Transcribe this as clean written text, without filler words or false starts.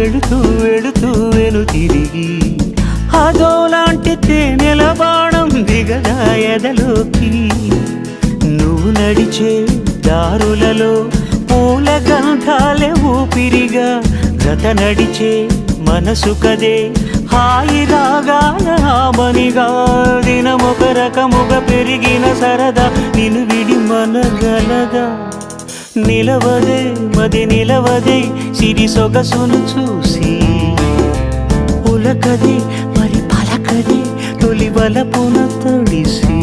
వెళుతూ వెళుతూ వెను తిరిగి అదోలాంటి తేనెల బాణం దిగదా ఎదలోకి. నువ్వు నడిచే దారులలో పూల గంధాలే ఊపిరిగా జత నడిచే మనసు కదే హాయి రాగాల ఆమనిగా. దినమొక రకముగా పెరిగిన సరదా నిన్ను విడి మనగలదా. నిలవదే మది నిలవదే సిరి సొగసును చూసి, ఉలకదే మరి పలకదే తొలి వలపున తడిసి.